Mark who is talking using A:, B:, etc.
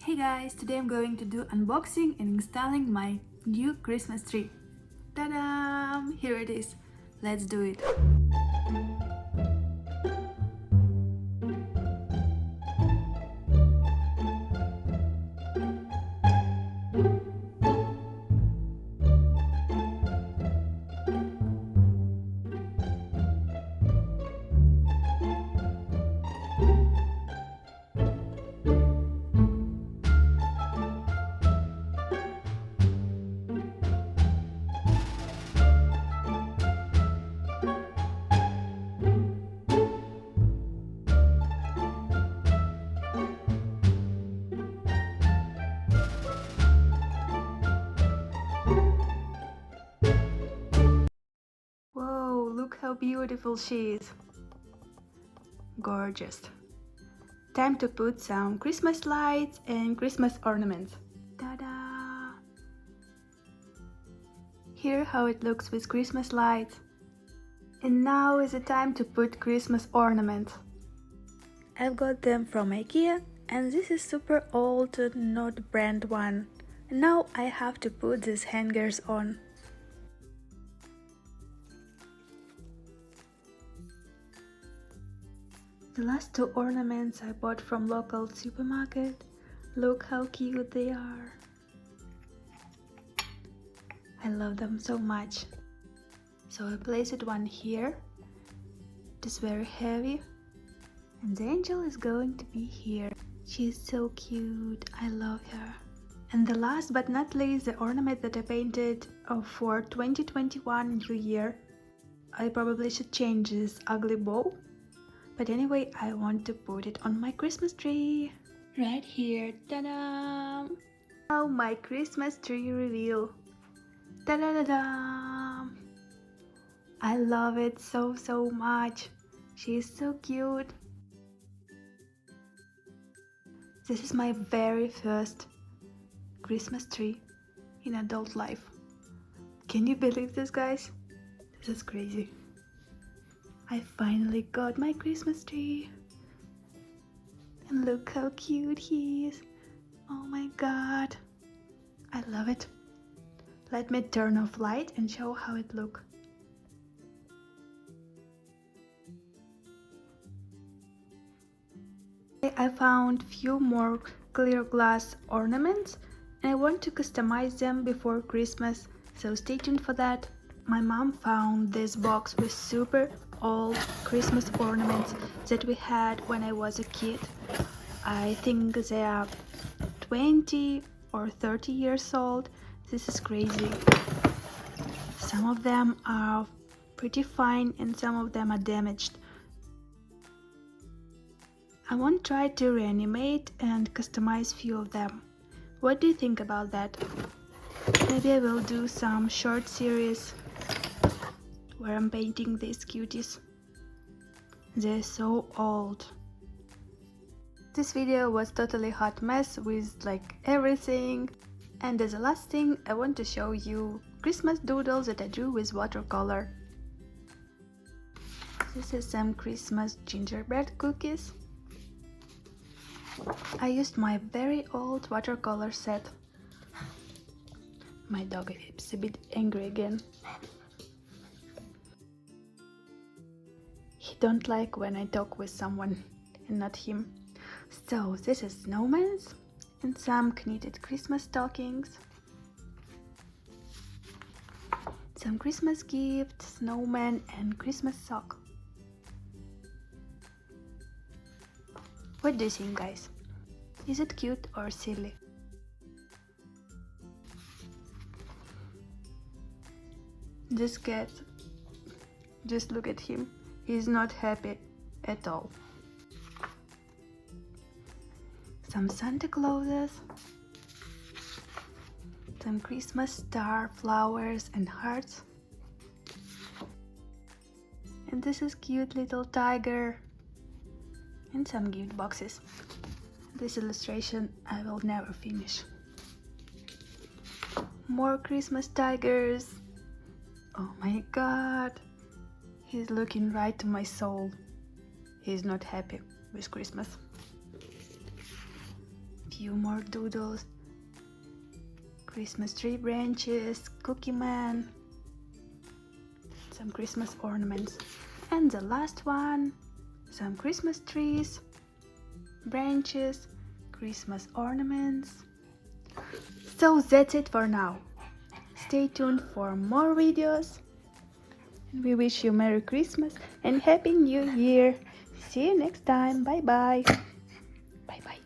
A: Hey guys, today I'm going to do unboxing and installing my new Christmas tree. Ta-da! Here it is. Let's do it. Whoa, look how beautiful she is. Gorgeous. Time to put some Christmas lights and Christmas ornaments. Ta-da! Here how it looks with Christmas lights. And now is the time to put Christmas ornaments. I've got them from IKEA and this is super old, not brand one. And now I have to put these hangers on. The last two ornaments I bought from local supermarket. Look how cute they are. I love them so much. So I placed one here. It is very heavy. And the angel is going to be here. She is so cute. I love her. And the last but not least, the ornament that I painted for 2021 New Year. I probably should change this ugly bow. But anyway, I want to put it on my Christmas tree. Right here. Ta-da! Now my Christmas tree reveal. Ta-da-da-da! I love it so much. She is so cute. This is my very first Christmas tree in adult life. Can you believe this, guys? This is crazy. I finally got my Christmas tree. And look how cute he is. Oh my god. I love it. Let me turn off light and show how it looks. I found few more clear glass ornaments and I want to customize them before Christmas, so stay tuned for that. My mom found this box with super old Christmas ornaments that we had when I was a kid. I think they are 20 or 30 years old. This is crazy. Some of them are pretty fine and some of them are damaged. I want to try to reanimate and customize few of them. What do you think about that? Maybe I will do some short series where I'm painting these cuties. They're so old. This video was totally hot mess with like everything. And as a last thing, I want to show you Christmas doodles that I drew with watercolor. This is some Christmas gingerbread cookies. I used my very old watercolor set. My dog is a bit angry again. He don't like when I talk with someone and not him. So this is snowmans and some knitted Christmas stockings. Some Christmas gifts, snowman and Christmas sock. What do you think, guys? Is it cute or silly? This cat, just look at him. He's not happy at all. Some Santa Clauses. Some Christmas star, flowers and hearts. And this is cute little tiger. And some gift boxes. This illustration I will never finish. More Christmas tigers. Oh my god. He's looking right to my soul. He's not happy with Christmas. Few more doodles. Christmas tree branches, cookie man, some Christmas ornaments. And the last one, some Christmas trees, branches, Christmas ornaments. So that's it for now. Stay tuned for more videos. And we wish you Merry Christmas and Happy New Year. See you next time. Bye bye. Bye bye.